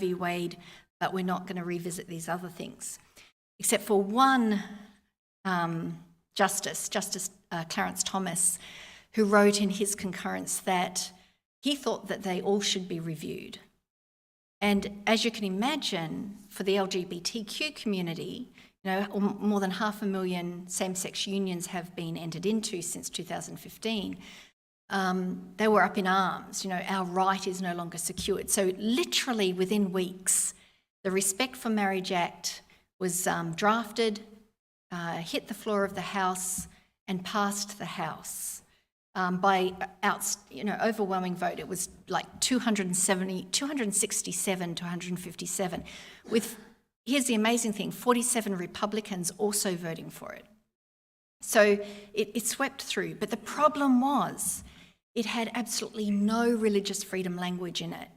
v. Wade, but we're not going to revisit these other things. Except for one Justice Clarence Thomas, who wrote in his concurrence that he thought that they all should be reviewed. And as you can imagine, for the LGBTQ community, more than 500,000 same-sex unions have been entered into since 2015. They were up in arms. Our right is no longer secured. So literally within weeks, the Respect for Marriage Act was drafted, hit the floor of the House and passed the House by overwhelming vote. It was like 267 to 157, with, here's the amazing thing, 47 Republicans also voting for it. So it swept through. But the problem was it had absolutely no religious freedom language in it.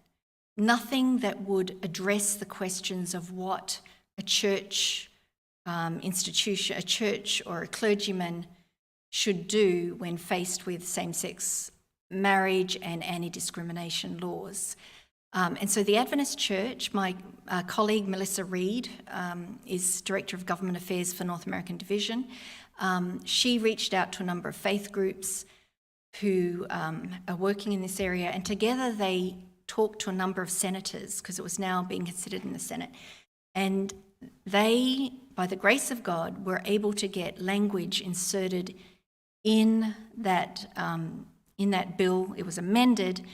Nothing that would address the questions of what a church institution, a church or a clergyman should do when faced with same-sex marriage and anti-discrimination laws. And so the Adventist Church, my colleague Melissa Reid is Director of Government Affairs for North American Division. She reached out to a number of faith groups who are working in this area, and together they talked to a number of senators, because it was now being considered in the Senate. And they, by the grace of God, were able to get language inserted in that bill. It was amended,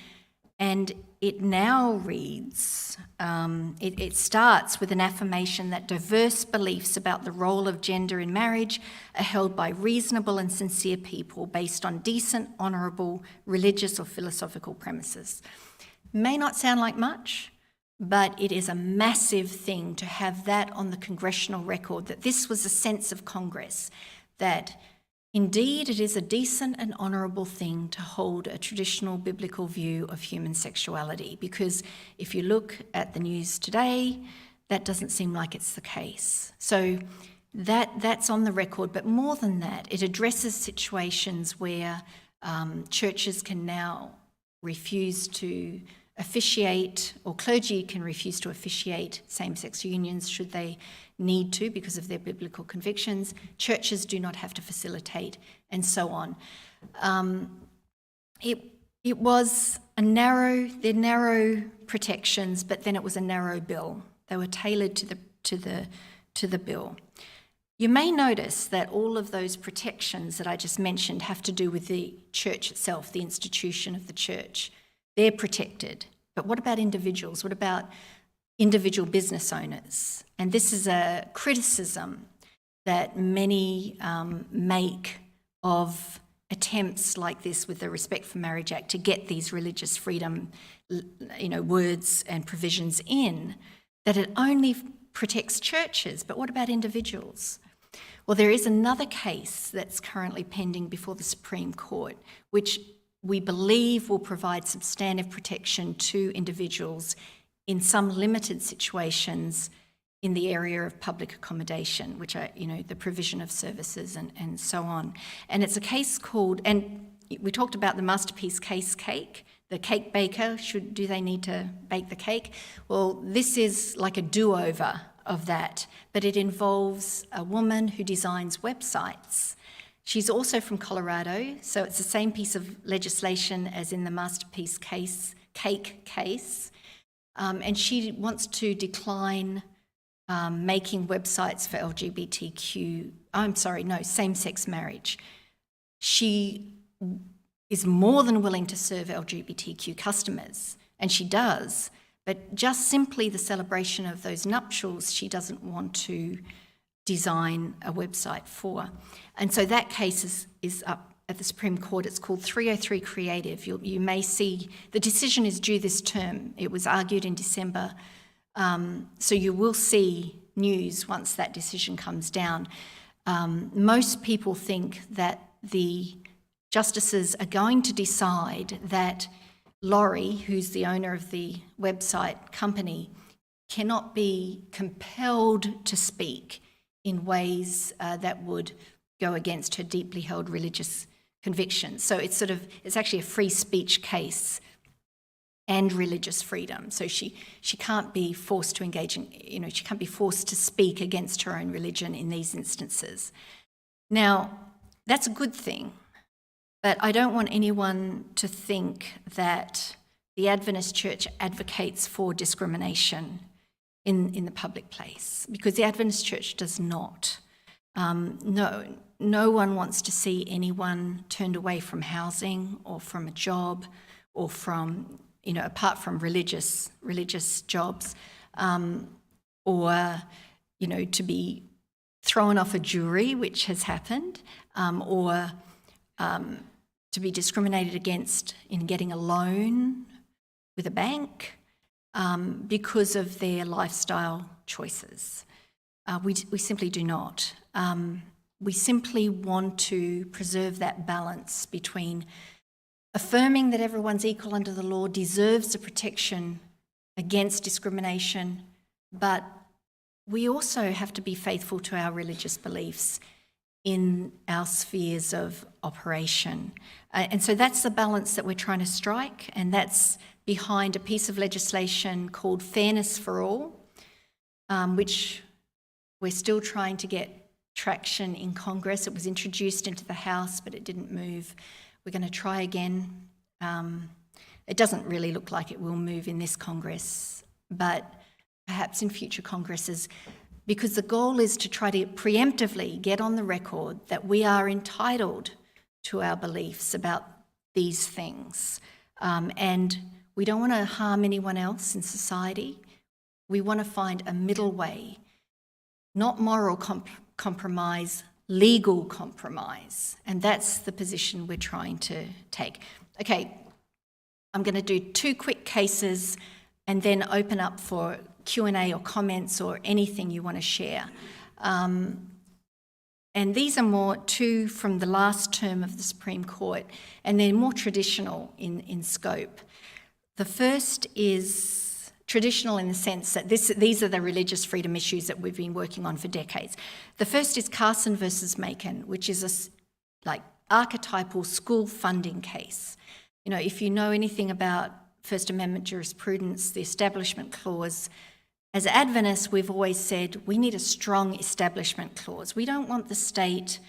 and it now reads, it starts with an affirmation that diverse beliefs about the role of gender in marriage are held by reasonable and sincere people based on decent, honourable, religious or philosophical premises. May not sound like much, but it is a massive thing to have that on the congressional record, that this was a sense of Congress, that indeed it is a decent and honourable thing to hold a traditional biblical view of human sexuality, because if you look at the news today, that doesn't seem like it's the case. So that's on the record, but more than that, it addresses situations where churches can now refuse to officiate, or clergy can refuse to officiate same-sex unions should they need to because of their biblical convictions. Churches do not have to facilitate, and so on. It was they're narrow protections, but then it was a narrow bill. They were tailored to the bill. You may notice that all of those protections that I just mentioned have to do with the church itself, the institution of the church. They're protected. But what about individuals? What about individual business owners? And this is a criticism that many make of attempts like this with the Respect for Marriage Act to get these religious freedom, words and provisions in, that it only protects churches. But what about individuals? Well, there is another case that's currently pending before the Supreme Court, which we believe will provide substantive protection to individuals in some limited situations in the area of public accommodation, which are, the provision of services and so on. And it's a case called, and we talked about the Masterpiece Case cake, the cake baker, do they need to bake the cake? Well, this is like a do-over of that, but it involves a woman who designs websites. She's also from Colorado, so it's the same piece of legislation as in the Masterpiece cake case. And she wants to decline making websites for same-sex marriage. She is more than willing to serve LGBTQ customers, and she does, but just simply the celebration of those nuptials, she doesn't want to design a website for. And so that case is up at the Supreme Court. It's called 303 Creative. You may see, the decision is due this term. It was argued in December. So you will see news once that decision comes down. Most people think that the justices are going to decide that Laurie, who's the owner of the website company, cannot be compelled to speak in ways that would go against her deeply held religious convictions. So it's actually a free speech case. and religious freedom. So she can't be forced to engage in, she can't be forced to speak against her own religion in these instances. Now, that's a good thing, but I don't want anyone to think that the Adventist Church advocates for discrimination in the public place, because the Adventist Church does not. No one wants to see anyone turned away from housing or from a job or from, apart from religious jobs, or, to be thrown off a jury, which has happened, or to be discriminated against in getting a loan with a bank because of their lifestyle choices. We simply do not. We simply want to preserve that balance between affirming that everyone's equal under the law, deserves the protection against discrimination, but we also have to be faithful to our religious beliefs in our spheres of operation. And so that's the balance that we're trying to strike, and that's behind a piece of legislation called Fairness for All, which we're still trying to get traction in Congress. It was introduced into the House, but it didn't move. We're going to try again. It doesn't really look like it will move in this Congress, but perhaps in future Congresses, because the goal is to try to preemptively get on the record that we are entitled to our beliefs about these things. And we don't want to harm anyone else in society. We want to find a middle way, not moral compromise, legal compromise. And that's the position we're trying to take. Okay, I'm going to do 2 quick cases and then open up for Q&A or comments or anything you want to share. And these are more 2 from the last term of the Supreme Court, and they're more traditional in scope. The first is traditional in the sense that these are the religious freedom issues that we've been working on for decades. The first is Carson versus Macon, which is a archetypal school funding case. If you know anything about First Amendment jurisprudence, the Establishment Clause, as Adventists, we've always said we need a strong establishment clause. We don't want the state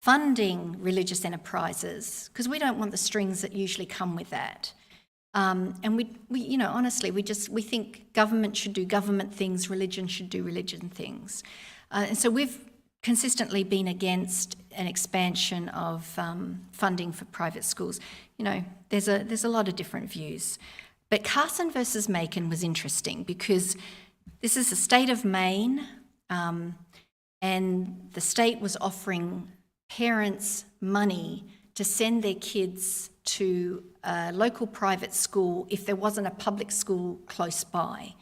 funding religious enterprises because we don't want the strings that usually come with that. And we honestly, we think government should do government things, religion should do religion things. And so we've consistently been against an expansion of funding for private schools. There's a lot of different views. But Carson versus Macon was interesting because this is the state of Maine, and the state was offering parents money to send their kids to a local private school if there wasn't a public school close by.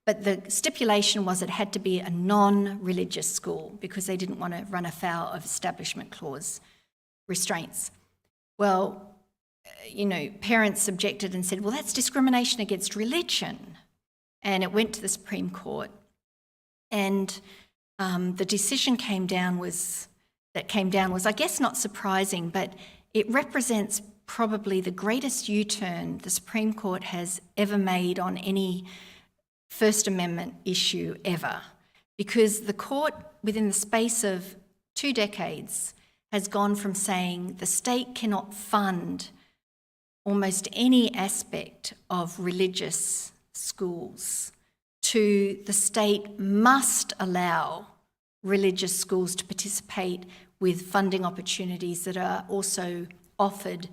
But the stipulation was it had to be a non-religious school because they didn't want to run afoul of Establishment Clause restraints. Well, parents objected and said, well, that's discrimination against religion. And it went to the Supreme Court. And the decision came down was, I guess, not surprising, but it represents probably the greatest U-turn the Supreme Court has ever made on any First Amendment issue ever. Because the court, within the space of 2 decades, has gone from saying the state cannot fund almost any aspect of religious schools to the state must allow religious schools to participate with funding opportunities that are also offered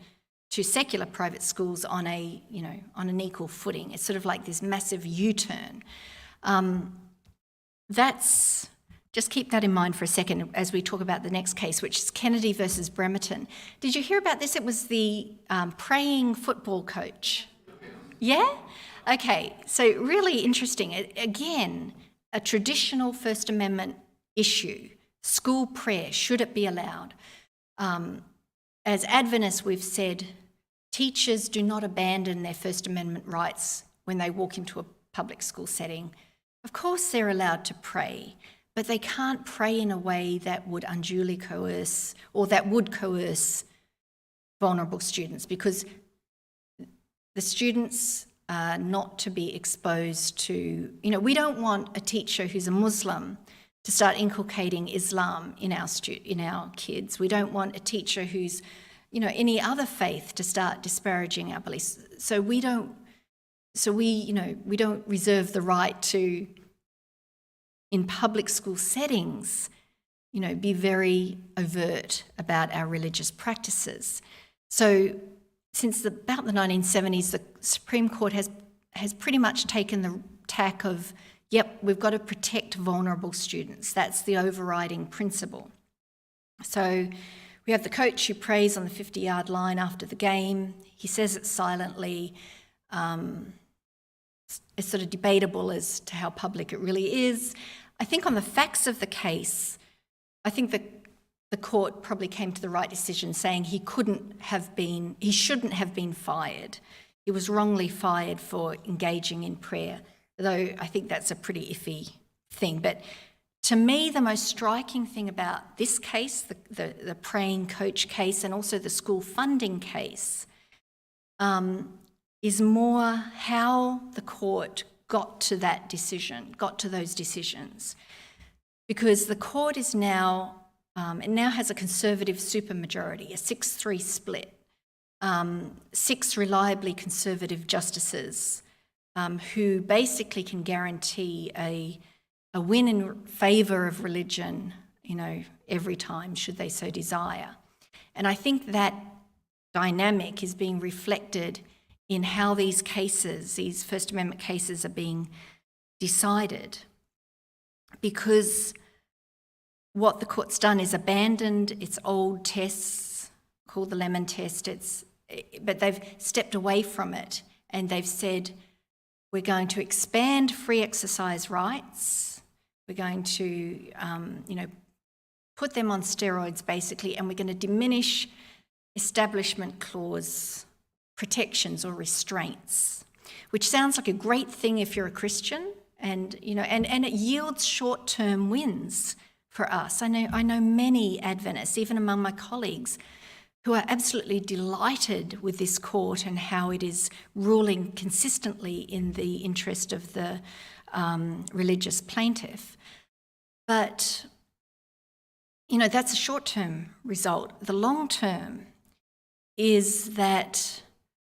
to secular private schools on an equal footing. It's sort of like this massive U-turn. Just keep that in mind for a second as we talk about the next case, which is Kennedy versus Bremerton. Did you hear about this? It was the praying football coach. Yeah? Okay, so really interesting. Again, a traditional First Amendment issue, school prayer, should it be allowed? As Adventists, we've said teachers do not abandon their First Amendment rights when they walk into a public school setting. Of course they're allowed to pray, but they can't pray in a way that would unduly coerce or that would coerce vulnerable students, because the students not to be exposed to, we don't want a teacher who's a Muslim to start inculcating Islam in our kids. We don't want a teacher who's, any other faith to start disparaging our beliefs. So we don't reserve the right to, in public school settings, be very overt about our religious practices. So since about the 1970s, the Supreme Court has pretty much taken the tack of, yep, we've got to protect vulnerable students. That's the overriding principle. So we have the coach who prays on the 50-yard line after the game. He says it silently. It's sort of debatable as to how public it really is. I think on the facts of the case, I think the court probably came to the right decision, saying he shouldn't have been fired. He was wrongly fired for engaging in prayer, though I think that's a pretty iffy thing. But to me, the most striking thing about this case, the praying coach case, and also the school funding case, is more how the court got to those decisions. Because the court is now, it now has a conservative supermajority, a 6-3 split, 6 reliably conservative justices who basically can guarantee a win in favour of religion, every time, should they so desire. And I think that dynamic is being reflected in how these First Amendment cases, are being decided. Because what the court's done is abandoned its old tests, called the Lemon Test, but they've stepped away from it, and they've said, we're going to expand free exercise rights, we're going to put them on steroids basically, and we're going to diminish Establishment Clause protections or restraints, which sounds like a great thing if you're a Christian, and it yields short-term wins for us. I know many Adventists, even among my colleagues, who are absolutely delighted with this court and how it is ruling consistently in the interest of the religious plaintiff. But that's a short-term result. The long-term is that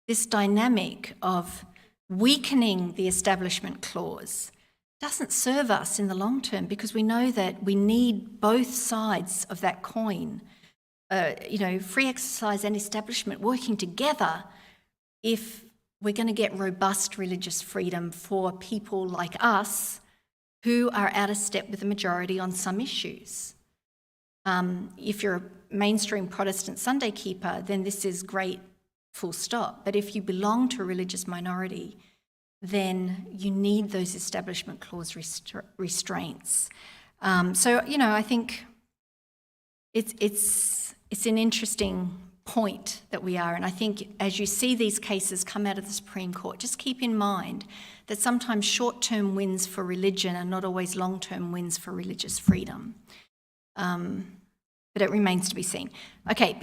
this dynamic of weakening the Establishment Clause doesn't serve us in the long term, because we know that we need both sides of that coin, free exercise and establishment working together if we're going to get robust religious freedom for people like us who are out of step with the majority on some issues. If you're a mainstream Protestant Sunday keeper, then this is great, full stop. But if you belong to a religious minority, then you need those Establishment Clause restraints. I think it's an interesting point that we are. And I think as you see these cases come out of the Supreme Court, just keep in mind that sometimes short-term wins for religion are not always long-term wins for religious freedom. But it remains to be seen. Okay,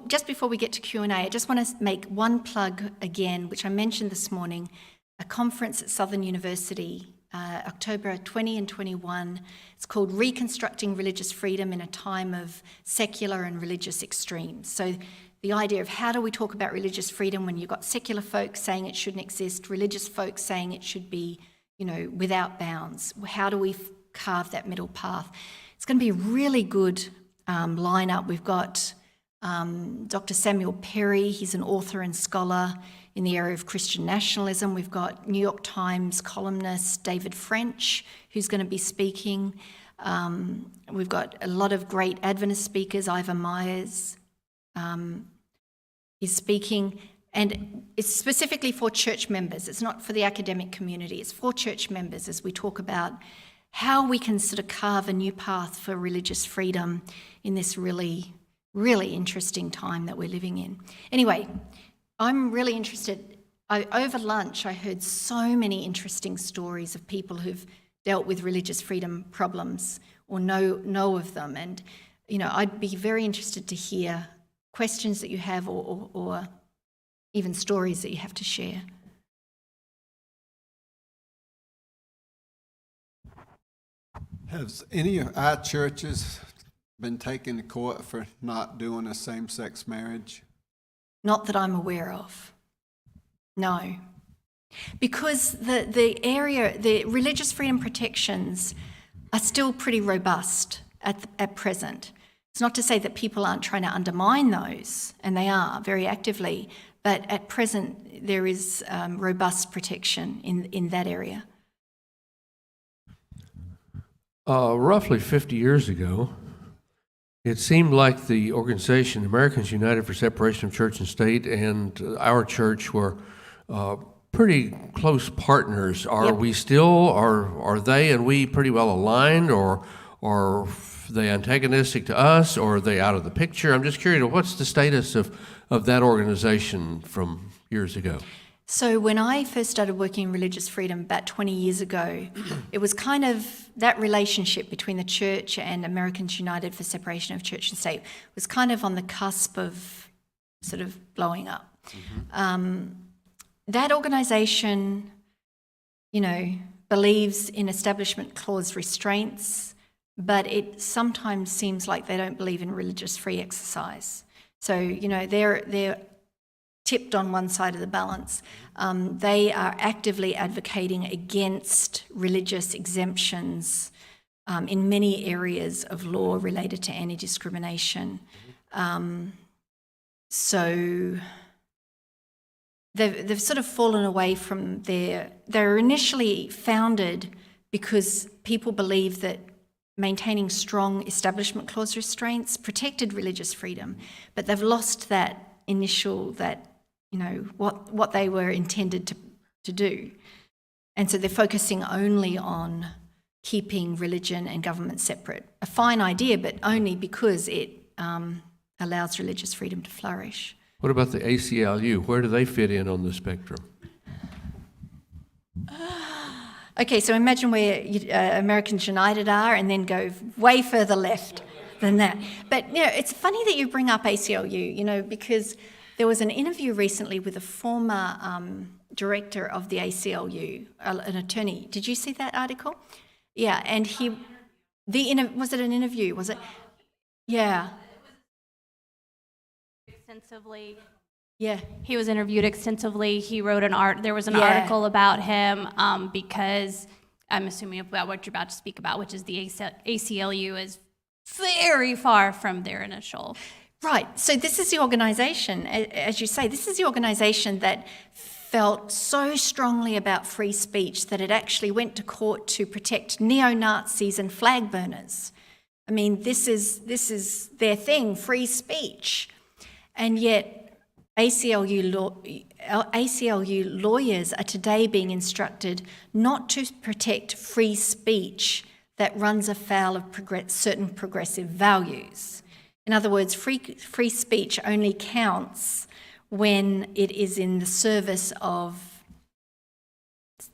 just before we get to Q&A, I just want to make one plug again, which I mentioned this morning, a conference at Southern University, October 20 and 21. It's called Reconstructing Religious Freedom in a Time of Secular and Religious Extremes. So the idea of how do we talk about religious freedom when you've got secular folks saying it shouldn't exist, religious folks saying it should be, without bounds. How do we carve that middle path? It's going to be a really good lineup. We've got Dr. Samuel Perry. He's an author and scholar in the area of Christian nationalism. We've got New York Times columnist David French, who's going to be speaking. We've got a lot of great Adventist speakers. Ivor Myers is speaking, and it's specifically for church members. It's not for the academic community. It's for church members as we talk about how we can sort of carve a new path for religious freedom in this really, really interesting time that we're living in. Anyway, I'm really interested. Over lunch, I heard so many interesting stories of people who've dealt with religious freedom problems or know of them. And, I'd be very interested to hear questions that you have or even stories that you have to share. Has any of our churches been taken to court for not doing a same-sex marriage? Not that I'm aware of. No. Because the religious freedom protections are still pretty robust at present. It's not to say that people aren't trying to undermine those, and they are very actively, but at present there is robust protection in that area. Roughly 50 years ago, it seemed like the organization Americans United for Separation of Church and State and our church were pretty close partners. Are Yep. we still, are they and we pretty well aligned, or are they antagonistic to us, or are they out of the picture? I'm just curious, what's the status of that organization from years ago? So when I first started working in religious freedom about 20 years ago, it was kind of that relationship between the church and Americans United for Separation of Church and State was kind of on the cusp of sort of blowing up. That organisation, believes in Establishment Clause restraints, but it sometimes seems like they don't believe in religious free exercise. So, they're tipped on one side of the balance. They are actively advocating against religious exemptions in many areas of law related to anti-discrimination. So they've sort of fallen away from they were initially founded because people believed that maintaining strong Establishment Clause restraints protected religious freedom, but they've lost that initial, what they were intended to do. And so they're focusing only on keeping religion and government separate. A fine idea, but only because it allows religious freedom to flourish. What about the ACLU? Where do they fit in on the spectrum? Okay, so imagine where Americans United are and then go way further left than that. But, it's funny that you bring up ACLU, because there was an interview recently with a former director of the ACLU, an attorney. Did you see that article? Yeah, and was it an interview? Was it? Yeah. Extensively. Yeah. He was interviewed extensively. He wrote there was an Yeah. article about him because I'm assuming about what you're about to speak about, which is the ACLU is very far from their initial. Right. So this is the organisation, as you say, this is the organisation that felt so strongly about free speech that it actually went to court to protect neo-Nazis and flag burners. I mean, this is their thing, free speech. And yet ACLU lawyers are today being instructed not to protect free speech that runs afoul of certain progressive values. In other words, free speech only counts when it is in the service of,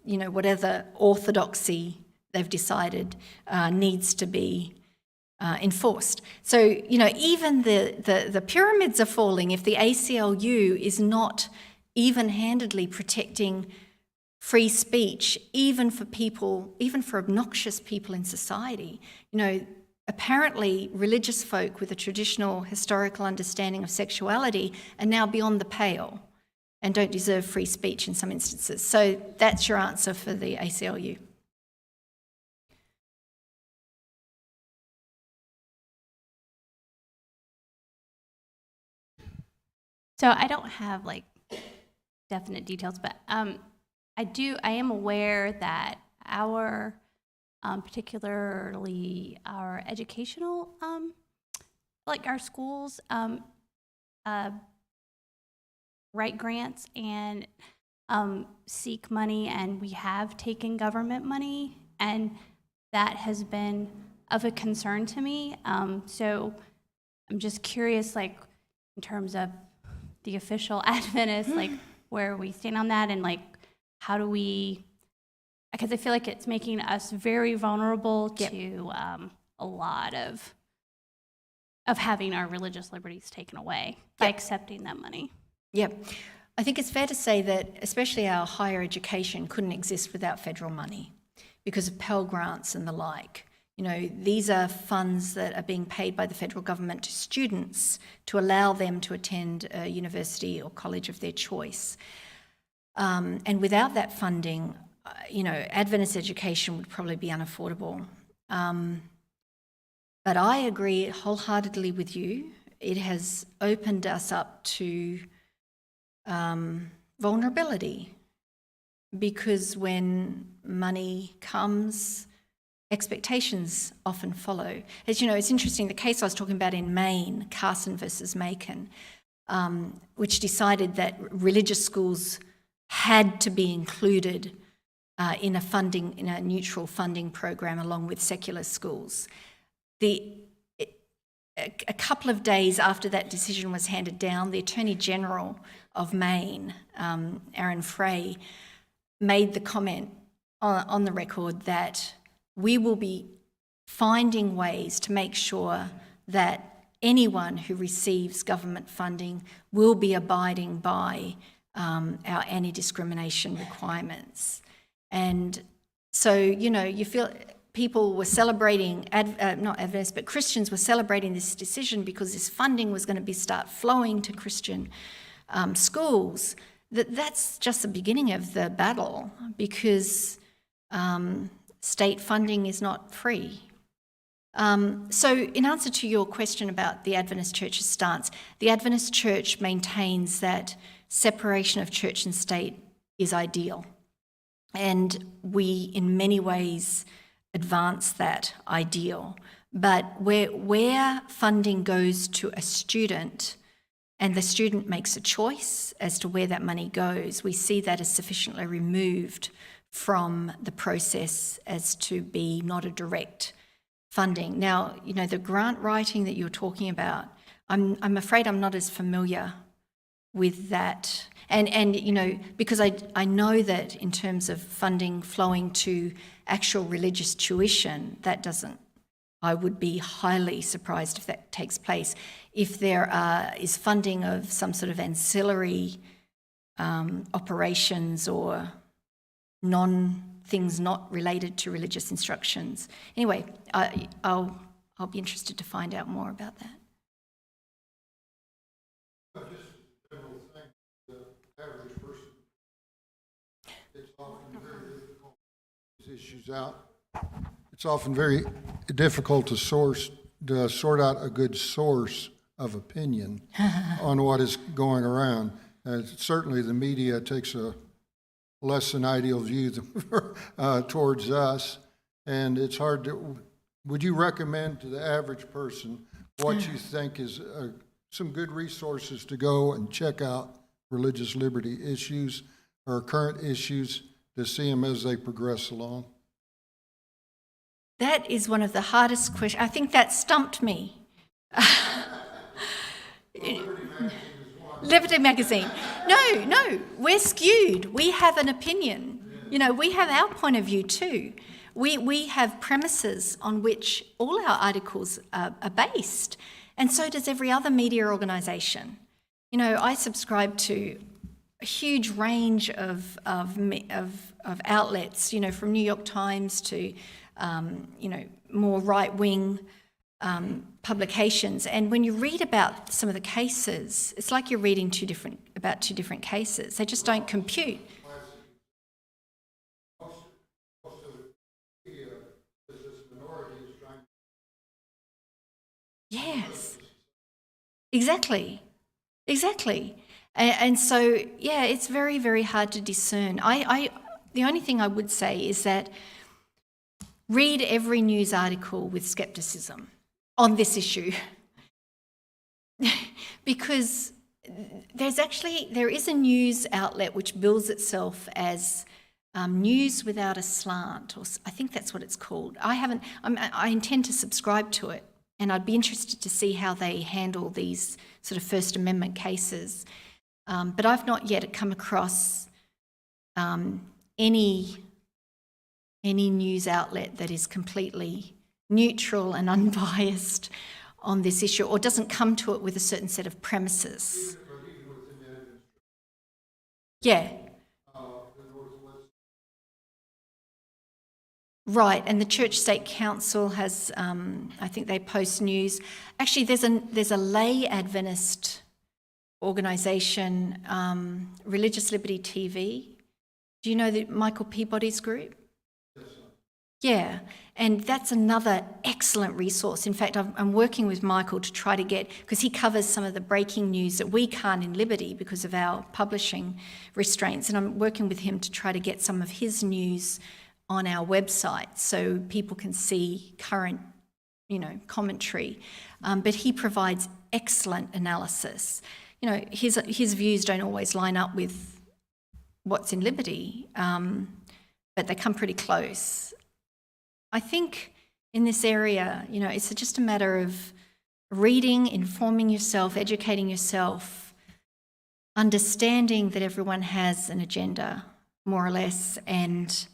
whatever orthodoxy they've decided needs to be enforced. So, even the pyramids are falling if the ACLU is not even-handedly protecting free speech, even for obnoxious people in society. Apparently, religious folk with a traditional historical understanding of sexuality are now beyond the pale and don't deserve free speech in some instances. So that's your answer for the ACLU. So I don't have definite details, but I am aware that our particularly our educational, our schools, write grants and seek money, and we have taken government money, and that has been of a concern to me. So I'm just curious, in terms of the official Adventists, where we stand on that, and how do we? Because I feel like it's making us very vulnerable to a lot of having our religious liberties taken away by accepting that money. Yep. I think it's fair to say that especially our higher education couldn't exist without federal money because of Pell Grants and the like. You know, these are funds that are being paid by the federal government to students to allow them to attend a university or college of their choice. And without that funding, you know, Adventist education would probably be unaffordable. But I agree wholeheartedly with you. It has opened us up to vulnerability, because when money comes, expectations often follow. As you know, it's interesting, the case I was talking about in Maine, Carson versus Macon, which decided that religious schools had to be included in a neutral funding program along with secular schools. A couple of days after that decision was handed down, the Attorney General of Maine, Aaron Frey, made the comment on the record that we will be finding ways to make sure that anyone who receives government funding will be abiding by our anti-discrimination requirements. And so, you know, you feel people were celebrating, not Adventists, but Christians were celebrating this decision because this funding was going to start flowing to Christian schools. That's just the beginning of the battle, because state funding is not free. So in answer to your question about the Adventist Church's stance, the Adventist Church maintains that separation of church and state is ideal. And we, in many ways, advance that ideal. But where funding goes to a student and the student makes a choice as to where that money goes, we see that as sufficiently removed from the process as to be not a direct funding. Now, you know, the grant writing that you're talking about, I'm afraid I'm not as familiar with that. And you know, because I know that in terms of funding flowing to actual religious tuition, that doesn't, I would be highly surprised if that takes place. If there is funding of some sort of ancillary operations or things not related to religious instructions. Anyway, I'll be interested to find out more about that. Issues out. It's often very difficult to sort out a good source of opinion on what is going around. Certainly the media takes a less than ideal view towards us, and it's hard to, would you recommend to the average person what you think is some good resources to go and check out religious liberty issues or current issues to see them as they progress along? That is one of the hardest questions. I think that stumped me. Liberty Magazine. No, we're skewed. We have an opinion. You know, we have our point of view too. We have premises on which all our articles are based, and so does every other media organisation. You know, I subscribe to a huge range of outlets, you know, from New York Times to, you know, more right-wing publications. And when you read about some of the cases, it's like you're reading about two different cases. They just don't compute. Yes, exactly. And so, yeah, it's very, very hard to discern. The only thing I would say is that read every news article with skepticism on this issue, because there is a news outlet which bills itself as news without a slant, or I think that's what it's called. I intend to subscribe to it, and I'd be interested to see how they handle these sort of First Amendment cases. But I've not yet come across any news outlet that is completely neutral and unbiased on this issue, or doesn't come to it with a certain set of premises. Yeah. Right, and the Church State Council has, I think they post news. Actually, there's a lay Adventist organisation, Religious Liberty TV. Do you know the Michael Peabody's group? Yeah, and that's another excellent resource. In fact, I'm working with Michael to try to get, because he covers some of the breaking news that we can't in Liberty because of our publishing restraints, and I'm working with him to try to get some of his news on our website so people can see current, commentary. But he provides excellent analysis. His views don't always line up with what's in Liberty, but they come pretty close. I think in this area, it's just a matter of reading, informing yourself, educating yourself, understanding that everyone has an agenda, more or less, and,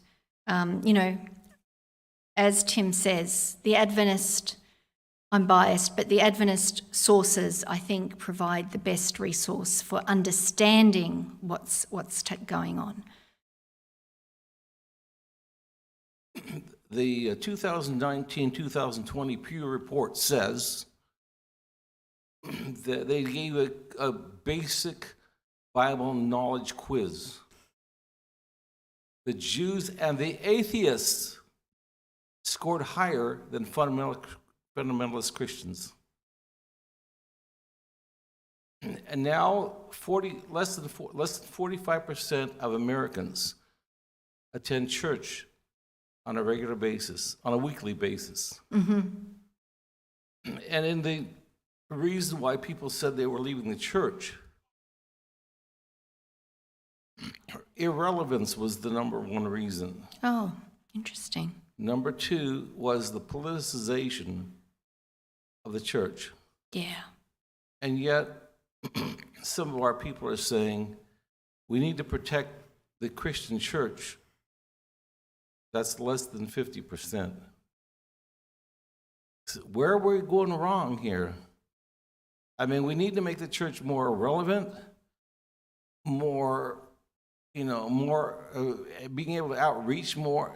as Tim says, the Adventist, I'm biased, but the Adventist sources, I think, provide the best resource for understanding what's going on. The 2019-2020 Pew Report says that they gave a basic Bible knowledge quiz. The Jews and the atheists scored higher than fundamentalist Christians. And now less than 45% of Americans attend church on a regular basis, on a weekly basis. Mm-hmm. And in the reason why people said they were leaving the church, irrelevance was the number one reason. Oh, interesting. Number two was the politicization of the church. Yeah. And yet, some of our people are saying, we need to protect the Christian church. That's less than 50%. So where are we going wrong here? I mean, we need to make the church more relevant, more, being able to outreach more,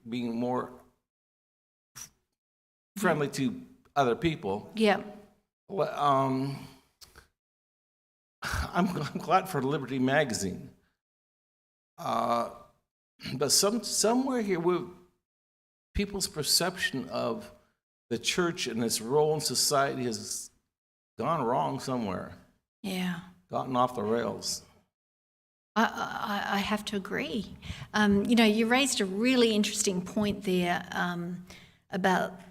being more friendly to other people. Yeah. Well, I'm glad for Liberty Magazine. But somewhere here, people's perception of the church and its role in society has gone wrong somewhere. Yeah. Gotten off the rails. I have to agree. You raised a really interesting point there about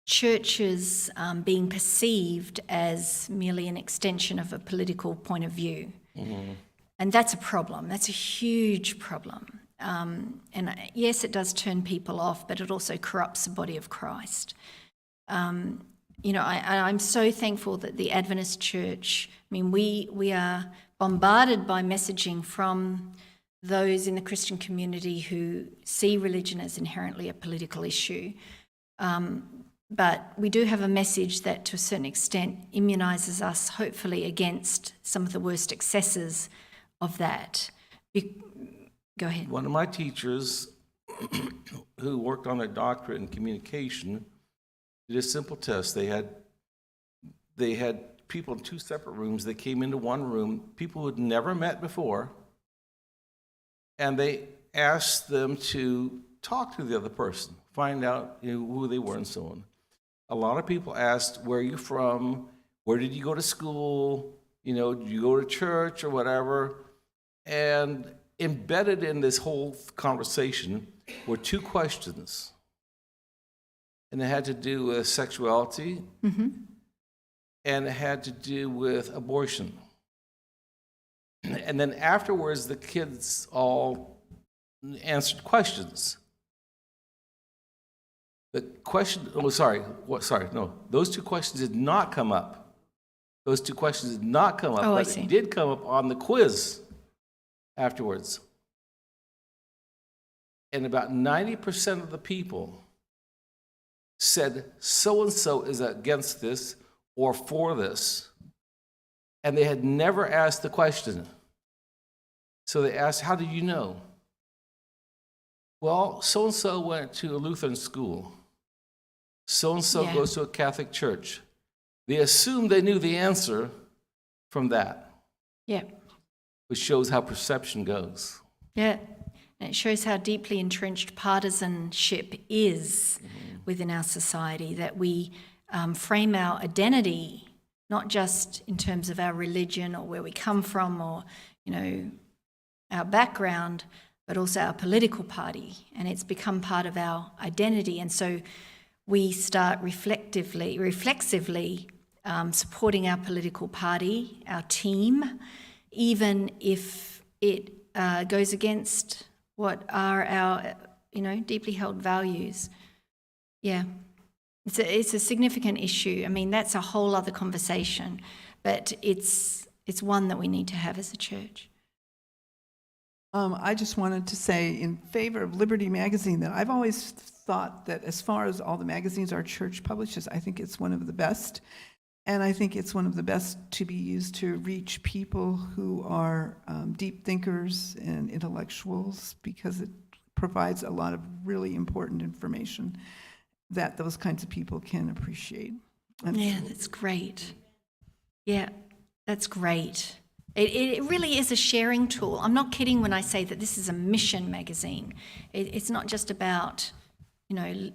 churches being perceived as merely an extension of a political point of view. Mm-hmm. And that's a problem. That's a huge problem. And yes, it does turn people off, but it also corrupts the body of Christ. I'm so thankful that the Adventist Church, we are bombarded by messaging from those in the Christian community who see religion as inherently a political issue. But we do have a message that, to a certain extent, immunises us, hopefully, against some of the worst excesses of that. Go ahead. One of my teachers who worked on a doctorate in communication did a simple test. They had people in two separate rooms. They came into one room, people who had never met before, and they asked them to talk to the other person, find out who they were and so on. A lot of people asked, where are you from? Where did you go to school? Did you go to church or whatever? And embedded in this whole conversation were two questions. And it had to do with sexuality, mm-hmm. and it had to do with abortion. And then afterwards, the kids all answered questions. The question, those two questions did not come up. Those two questions did not come up, but it did come up on the quiz afterwards. And about 90% of the people said so-and-so is against this or for this. And they had never asked the question. So they asked, how did you know? Well, so-and-so went to a Lutheran school. So-and-so Yeah. goes to a Catholic church. They assumed they knew the answer from that, Yeah. which shows how perception goes. Yeah. And it shows how deeply entrenched partisanship is within our society, that we frame our identity not just in terms of our religion or where we come from or, our background, but also our political party. And it's become part of our identity. And so we start reflexively supporting our political party, our team, even if it goes against what are our, deeply held values. Yeah, it's a significant issue. I mean, that's a whole other conversation, but it's one that we need to have as a church. I just wanted to say in favor of Liberty Magazine that I've always thought that as far as all the magazines our church publishes, I think it's one of the best. And I think it's one of the best to be used to reach people who are deep thinkers and intellectuals, because it provides a lot of really important information that those kinds of people can appreciate. And Yeah, that's great. Yeah, that's great. It really is a sharing tool. I'm not kidding when I say that this is a mission magazine. It's not just about,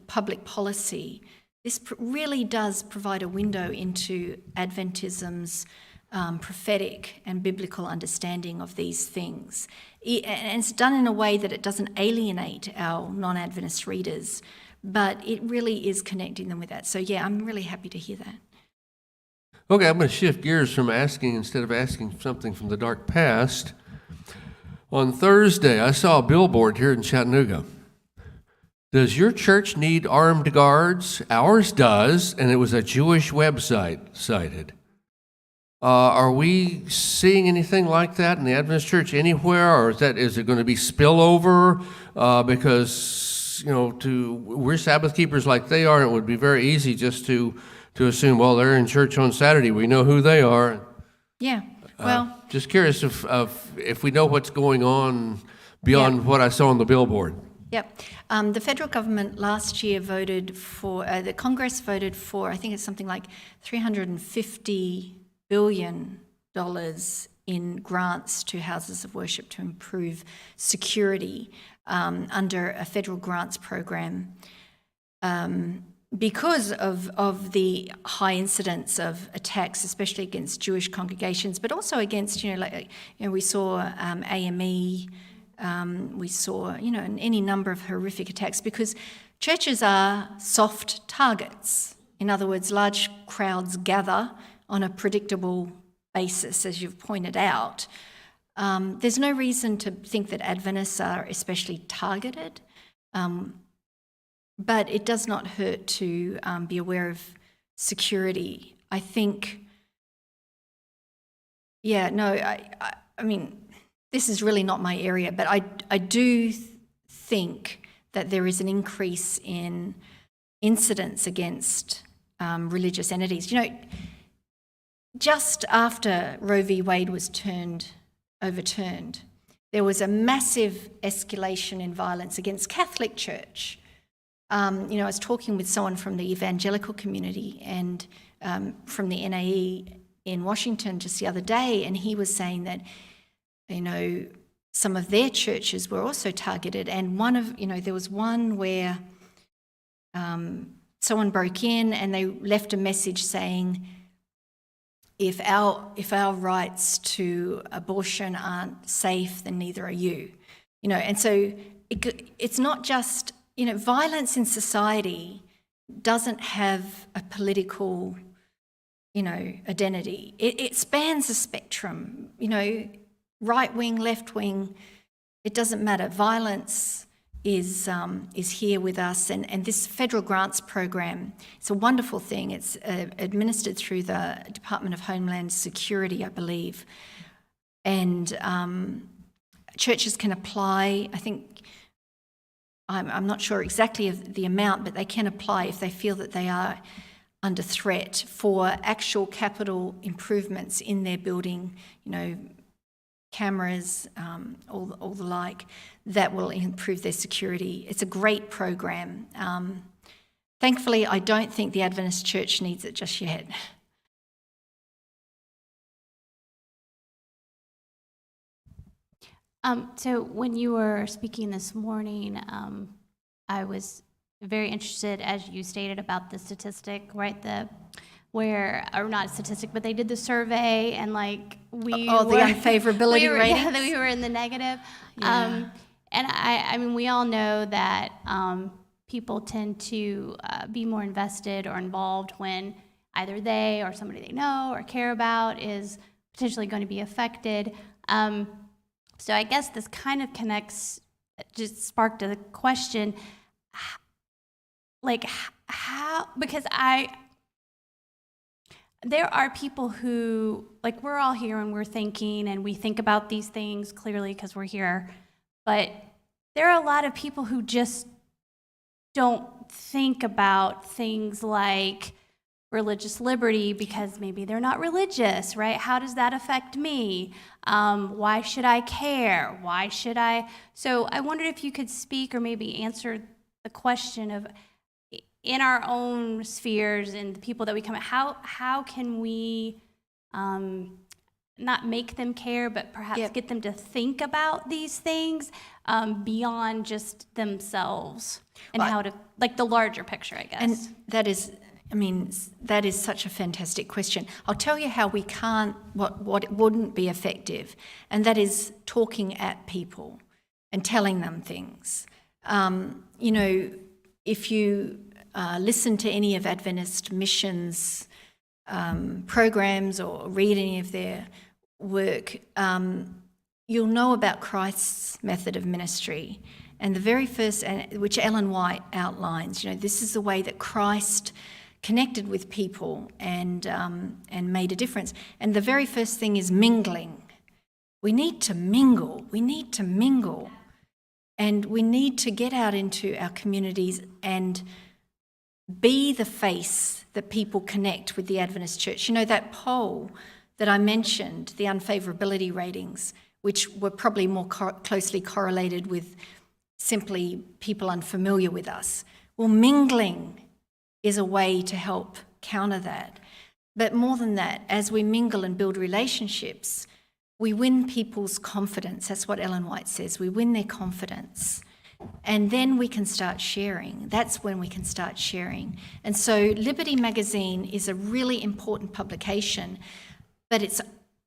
public policy. This really does provide a window into Adventism's prophetic and biblical understanding of these things. And it's done in a way that it doesn't alienate our non-Adventist readers, but it really is connecting them with that. So yeah, I'm really happy to hear that. Okay, I'm going to shift gears from instead of asking something from the dark past. On Thursday, I saw a billboard here in Chattanooga. Does your church need armed guards? Ours does, and it was a Jewish website cited. Are we seeing anything like that in the Adventist church anywhere, or is it going to be spillover? Because we're Sabbath keepers like they are, and it would be very easy just to assume, well, they're in church on Saturday. We know who they are. Yeah, well, Just curious if we know what's going on beyond what I saw on the billboard. yep. The federal government last year voted for, the Congress voted for, I think it's something like $350 billion in grants to houses of worship to improve security under a federal grants program. Because of the high incidence of attacks, especially against Jewish congregations, but also against, we saw AME, we saw, any number of horrific attacks, because churches are soft targets. In other words, large crowds gather on a predictable basis, as you've pointed out. There's no reason to think that Adventists are especially targeted. But it does not hurt to be aware of security. I think, I mean, this is really not my area, but I do think that there is an increase in incidents against religious entities. Just after Roe v. Wade was overturned, there was a massive escalation in violence against Catholic Church. I was talking with someone from the evangelical community and from the NAE in Washington just the other day, and he was saying that, some of their churches were also targeted, and there was one where someone broke in and they left a message saying, if our rights to abortion aren't safe, then neither are you. And so it's not just, violence in society doesn't have a political, identity. It spans a spectrum, right wing, left wing, it doesn't matter. Violence is here with us, and this federal grants program, it's a wonderful thing. It's administered through the Department of Homeland Security, I believe, and churches can apply. I think I'm not sure exactly of the amount, but they can apply if they feel that they are under threat for actual capital improvements in their building, cameras, all the like, that will improve their security. It's a great program. Thankfully, I don't think the Adventist Church needs it just yet. So when you were speaking this morning, I was very interested, as you stated, about the statistic, right? Or not a statistic, but they did the survey, and like we Oh, the unfavorability ratings? Yeah, that we were in the negative. And I mean, we all know that people tend to be more invested or involved when either they or somebody they know or care about is potentially going to be affected. So I guess this kind of just sparked a question, like how, because there are people who, like, we're all here and we're thinking and we think about these things clearly because we're here, but there are a lot of people who just don't think about things like religious liberty because maybe they're not religious, right? How does that affect me? Why should I care? Why should I? So I wondered if you could speak or maybe answer the question of, in our own spheres and the people that we come at, how can we not make them care, but perhaps get them to think about these things beyond just themselves and how to, like the larger picture, I guess. And that is, I mean, that is such a fantastic question. I'll tell you how we can't, what wouldn't be effective, and that is talking at people and telling them things. You know, if you listen to any of Adventist Missions programs or read any of their work, you'll know about Christ's method of ministry. And the very first, which Ellen White outlines, you know, this is the way that Christ connected with people and made a difference. And the very first thing is mingling. We need to mingle. We need to mingle. And we need to get out into our communities and be the face that people connect with the Adventist Church. You know, that poll that I mentioned, the unfavorability ratings, which were probably more closely correlated with simply people unfamiliar with us. Well, mingling is a way to help counter that. But more than that, as we mingle and build relationships, we win people's confidence. That's what Ellen White says. We win their confidence. And then we can start sharing. That's when we can start sharing. And so Liberty Magazine is a really important publication, but it's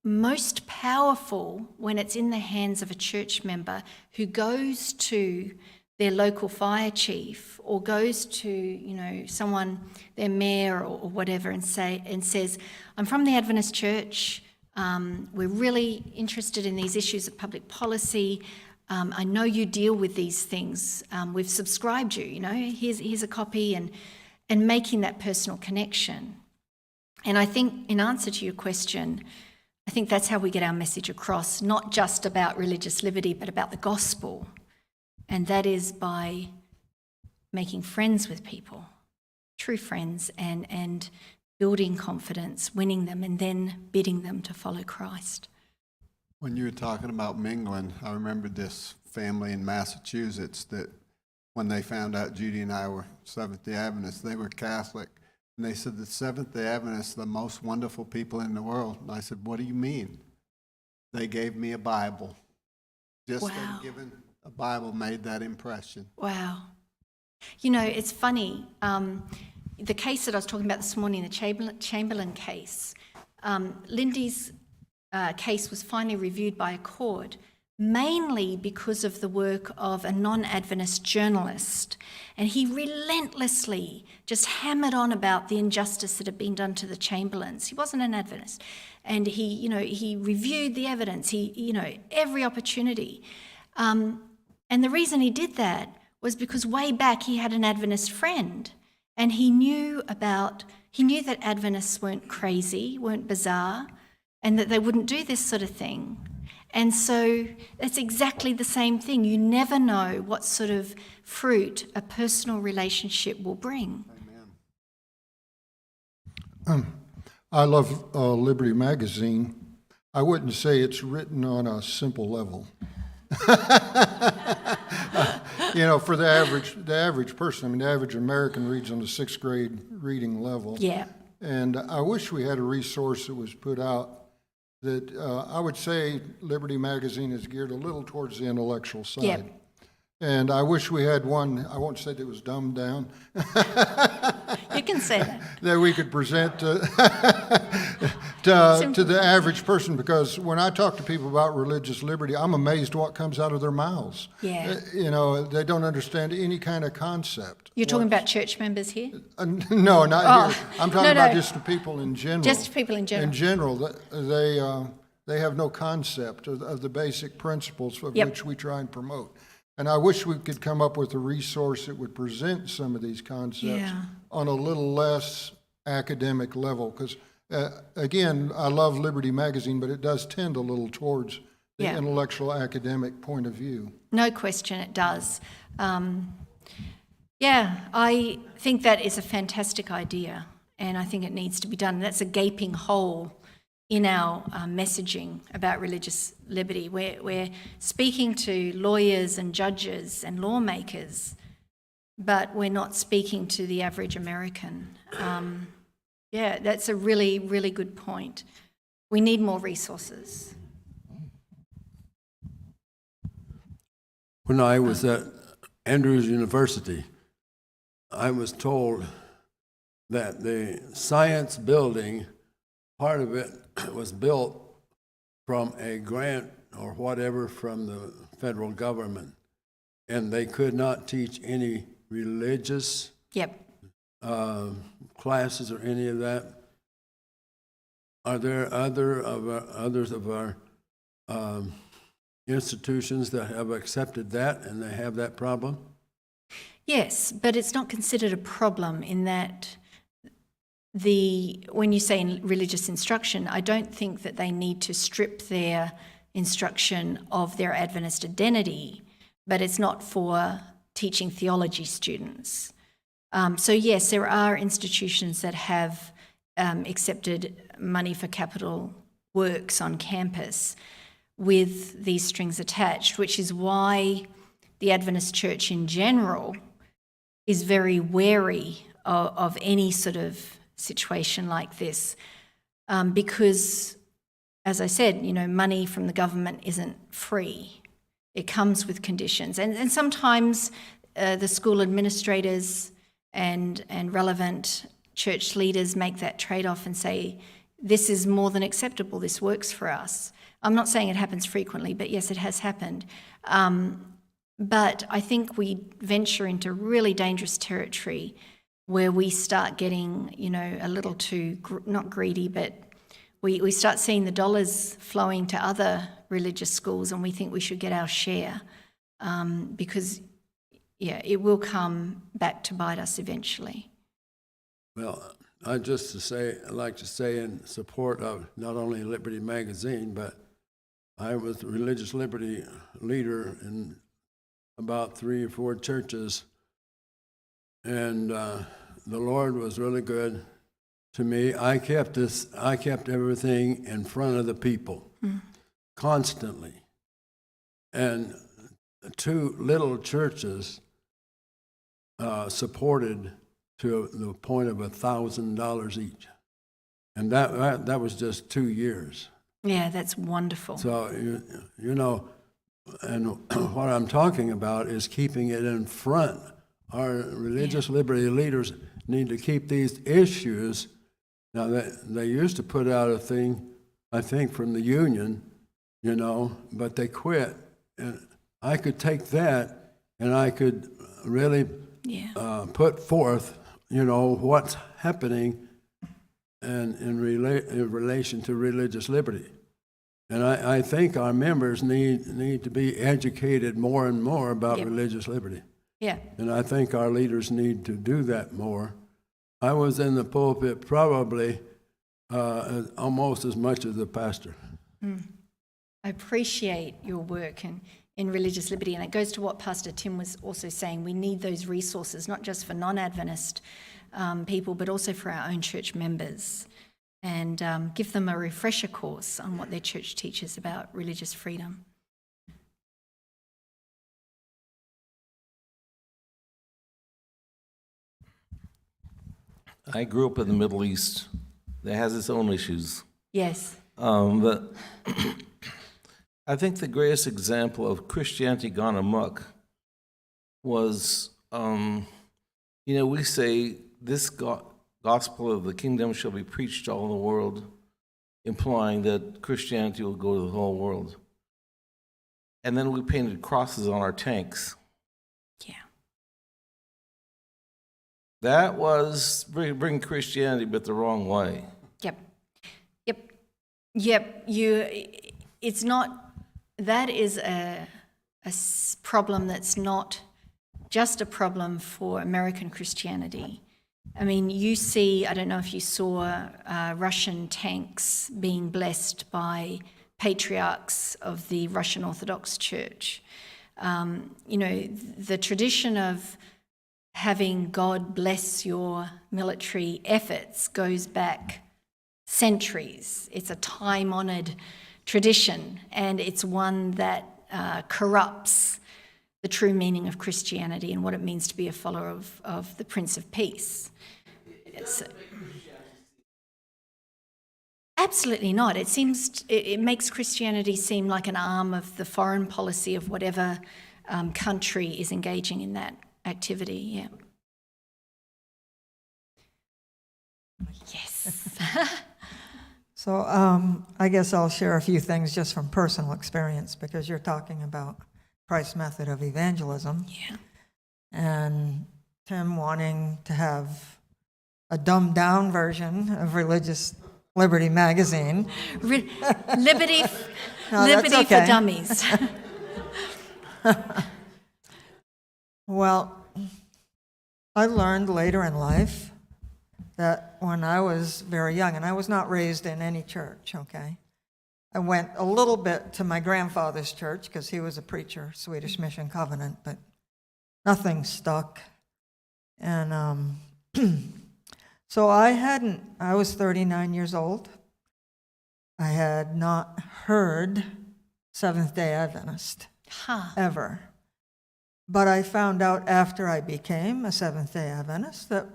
most powerful when it's in the hands of a church member who goes to their local fire chief or goes to, you know, someone, their mayor or whatever, and says, I'm from the Adventist Church. We're really interested in these issues of public policy. I know you deal with these things. We've subscribed you, you know, here's a copy, and making that personal connection. And I think in answer to your question, I think that's how we get our message across, not just about religious liberty, but about the gospel. And that is by making friends with people, true friends, and building confidence, winning them, and then bidding them to follow Christ. When you were talking about mingling, I remembered this family in Massachusetts that when they found out Judy and I were Seventh-day Adventists, they were Catholic. And they said, the Seventh-day Adventists are the most wonderful people in the world. And I said, what do you mean? They gave me a Bible. Just them giving a Bible made that impression. Wow. You know, it's funny. The case that I was talking about this morning, the Chamberlain case, Lindy's case was finally reviewed by a court, mainly because of the work of a non-Adventist journalist. And he relentlessly just hammered on about the injustice that had been done to the Chamberlains. He wasn't an Adventist. And he reviewed the evidence, every opportunity. And the reason he did that was because way back he had an Adventist friend, and he knew that Adventists weren't crazy, weren't bizarre, and that they wouldn't do this sort of thing. And so it's exactly the same thing. You never know what sort of fruit a personal relationship will bring. Amen. I love Liberty Magazine. I wouldn't say it's written on a simple level. For the average person, I mean, the average American reads on the 6th grade reading level. Yeah. And I wish we had a resource that was put out that, I would say Liberty Magazine is geared a little towards the intellectual side. Yeah. And I wish we had one, I won't say that it was dumbed down, You can say that. that we could present to the average person, because when I talk to people about religious liberty, I'm amazed what comes out of their mouths. Yeah. They don't understand any kind of concept. You're talking about church members here? No, not here. I'm talking about no. just the people in general. Just people in general. In general, they have no concept of the basic principles of Yep. which we try and promote. And I wish we could come up with a resource that would present some of these concepts Yeah. on a little less academic level. Because, again, I love Liberty Magazine, but it does tend a little towards the Yeah. intellectual academic point of view. No question it does. I think that is a fantastic idea, and I think it needs to be done. That's a gaping hole in our messaging about religious liberty. We're speaking to lawyers and judges and lawmakers, but we're not speaking to the average American. That's a really, really good point. We need more resources. When I was at Andrews University, I was told that the science building, part of it was built from a grant or whatever from the federal government, and they could not teach any religious Yep. classes or any of that. Are there others of our institutions that have accepted that and they have that problem? Yes, but it's not considered a problem in that when you say in religious instruction, I don't think that they need to strip their instruction of their Adventist identity, but it's not for teaching theology students. So yes, there are institutions that have accepted money for capital works on campus with these strings attached, which is why the Adventist Church in general is very wary of any sort of situation like this, because, as I said, money from the government isn't free. It comes with conditions, and sometimes the school administrators and relevant church leaders make that trade-off and say, this is more than acceptable, this works for us. I'm not saying it happens frequently, but yes, it has happened. But I think we venture into really dangerous territory where we start getting, a little too, not greedy, but we start seeing the dollars flowing to other religious schools, and we think we should get our share, because, it will come back to bite us eventually. Well, I'd like to say in support of not only Liberty Magazine, but I was a religious liberty leader in about 3 or 4 churches, and the Lord was really good to me. I kept everything in front of the people constantly, and 2 little churches supported to the point of $1,000 each, and that was just 2 years. Yeah, that's wonderful. So and what I'm talking about is keeping it in front. Our religious liberty leaders need to keep these issues. Now, they used to put out a thing, I think, from the union, but they quit. And I could take that and I could really put forth, what's happening in relation to religious liberty. And I think our members need to be educated more and more about religious liberty. Yeah. And I think our leaders need to do that more. I was in the pulpit probably almost as much as the pastor. I appreciate your work in religious liberty, and it goes to what Pastor Tim was also saying. We need those resources, not just for non-Adventist people, but also for our own church members. and give them a refresher course on what their church teaches about religious freedom. I grew up in the Middle East that has its own issues. Yes. But I think the greatest example of Christianity gone amok was, we say this gospel of the kingdom shall be preached to all the world, implying that Christianity will go to the whole world. And then we painted crosses on our tanks. Yeah. That was bring Christianity, but the wrong way. Yep. It's not, that is a problem that's not just a problem for American Christianity. I mean, you see, I don't know if you saw Russian tanks being blessed by patriarchs of the Russian Orthodox Church. The tradition of having God bless your military efforts goes back centuries. It's a time-honoured tradition, and it's one that corrupts the true meaning of Christianity and what it means to be a follower of the Prince of Peace. Absolutely not. It makes Christianity seem like an arm of the foreign policy of whatever country is engaging in that activity. Yeah. Yes. So I guess I'll share a few things just from personal experience, because you're talking about Christ's method of evangelism. Yeah. And Tim wanting to have a dumbed down version of Religious Liberty magazine. Liberty No, that's for okay. dummies. Well, I learned later in life that when I was very young, and I was not raised in any church, okay? I went a little bit to my grandfather's church because he was a preacher, Swedish Mission Covenant, but nothing stuck. And so I was 39 years old. I had not heard Seventh-day Adventist ever. But I found out after I became a Seventh-day Adventist that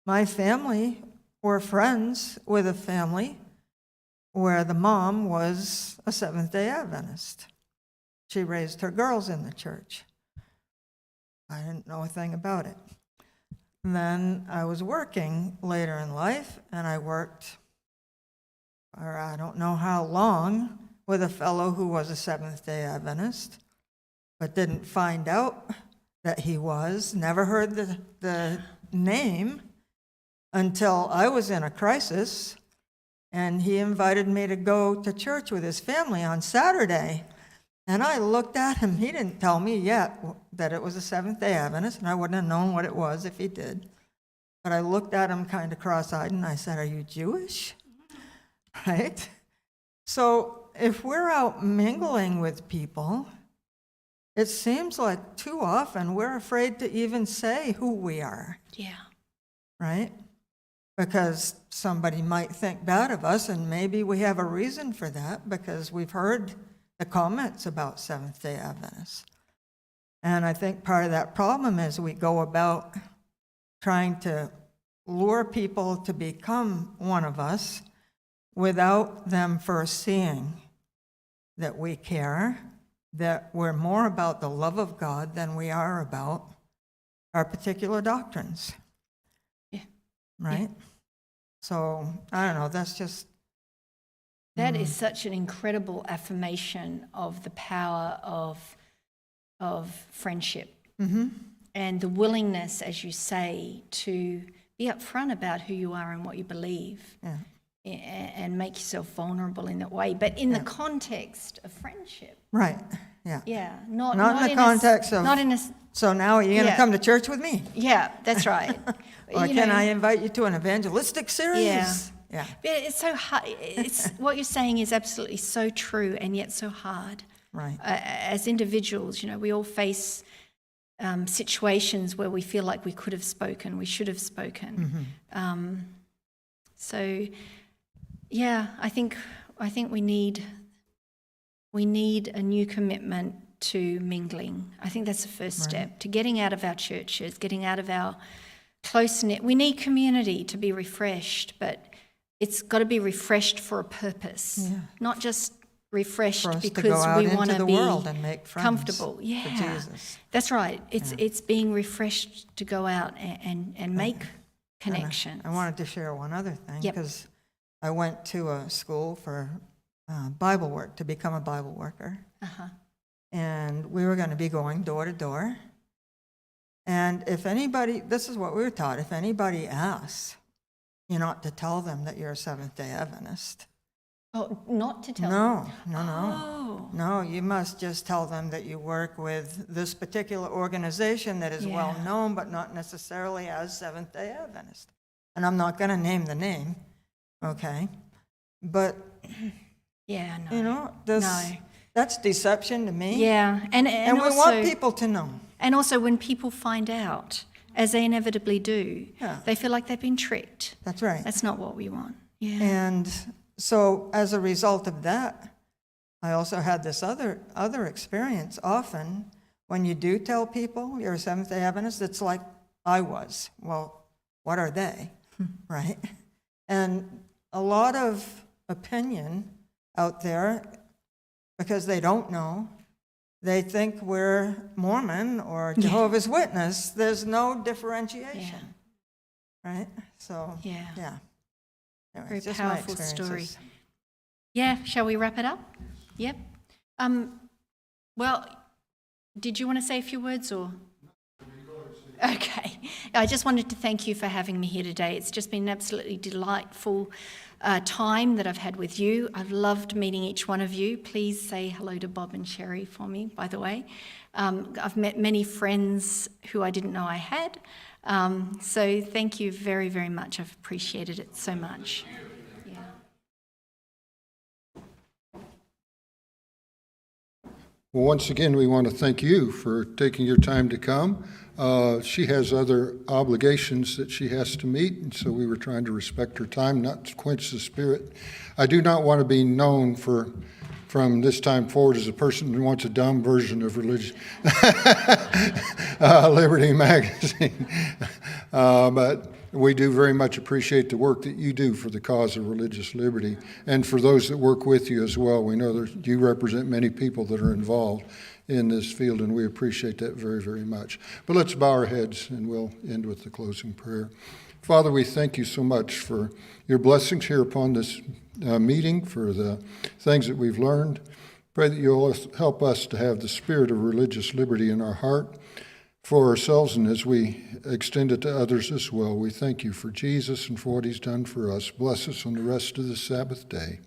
my family were friends with a family where the mom was a Seventh-day Adventist. She raised her girls in the church. I didn't know a thing about it. And then I was working later in life, and I worked for I don't know how long with a fellow who was a Seventh-day Adventist, but didn't find out that he was, never heard the name until I was in a crisis, and he invited me to go to church with his family on Saturday. And I looked at him. He didn't tell me yet that it was a Seventh-day Adventist, and I wouldn't have known what it was if he did. But I looked at him kind of cross-eyed, and I said, "Are you Jewish?" Right? So if we're out mingling with people, it seems like too often we're afraid to even say who we are. Yeah. Right? Because somebody might think bad of us, and maybe we have a reason for that because we've heard the comments about Seventh-day Adventists. And I think part of that problem is we go about trying to lure people to become one of us without them first seeing that we care, that we're more about the love of God than we are about our particular doctrines. Yeah. Right? So, I don't know, that's just... That is such an incredible affirmation of the power of friendship and the willingness, as you say, to be upfront about who you are and what you believe, and make yourself vulnerable in that way, but in the context of friendship. Right, yeah. Yeah, not in the context of... Not in a... So now are you going to Yeah. come to church with me? Yeah, that's right. Or You can know, I invite you to an evangelistic series? Yeah. But it's so hard. It's what you're saying is absolutely so true, and yet so hard. Right. As individuals, we all face situations where we feel like we could have spoken, we should have spoken. So Yeah, I think we need a new commitment to mingling. I think that's the first step to getting out of our churches, getting out of our close knit. We need community to be refreshed, but it's got to be refreshed for a purpose, not just refreshed For us to because go out we into want to the be world and make friends comfortable. for Yeah, Jesus. that's right. It's being refreshed to go out and make connections. I wanted to share one other thing, Yep. because I went to a school for Bible work, to become a Bible worker. Uh-huh. And we were going to be going door to door. And if anybody, this is what we were taught, if anybody asks, you're not to tell them that you're a Seventh-day Adventist. Oh, not to tell them. No. Oh, No, you must just tell them that you work with this particular organization that is well Yeah. known, but not necessarily as Seventh-day Adventist. And I'm not going to name the name, okay? But, yeah, no. you know, No. that's deception to me. Yeah, and And we also, want people to know. and also when people find out, as they inevitably do, Yeah. they feel like they've been tricked. That's right. That's not what we want. Yeah. And so as a result of that, I also had this other experience. Often, when you do tell people you're a Seventh-day Adventist, it's like I was. Well, what are they? Right? And a lot of opinion out there, because they don't know, they think we're Mormon or Jehovah's Witness. There's no differentiation. Right? So, Yeah. yeah. Anyway, Very just my powerful story. experiences. Yeah, shall we wrap it up? Yep. Well, did you want to say a few words or? Okay. I just wanted to thank you for having me here today. It's just been an absolutely delightful time that I've had with you. I've loved meeting each one of you. Please say hello to Bob and Sherry for me, by the way. I've met many friends who I didn't know I had. So thank you very, very much. I've appreciated it so much. Yeah. Well, once again, we want to thank you for taking your time to come. She has other obligations that she has to meet, and so we were trying to respect her time, not to quench the spirit. I do not want to be known from this time forward as a person who wants a dumb version of religion, Liberty Magazine. But we do very much appreciate the work that you do for the cause of religious liberty, and for those that work with you as well. We know that you represent many people that are involved in this field, and we appreciate that very, very much. But let's bow our heads, and we'll end with the closing prayer. Father, we thank you so much for your blessings here upon this meeting, for the things that we've learned. Pray that you'll help us to have the spirit of religious liberty in our heart for ourselves, and as we extend it to others as well. We thank you for Jesus and for what he's done for us. Bless us on the rest of the Sabbath day.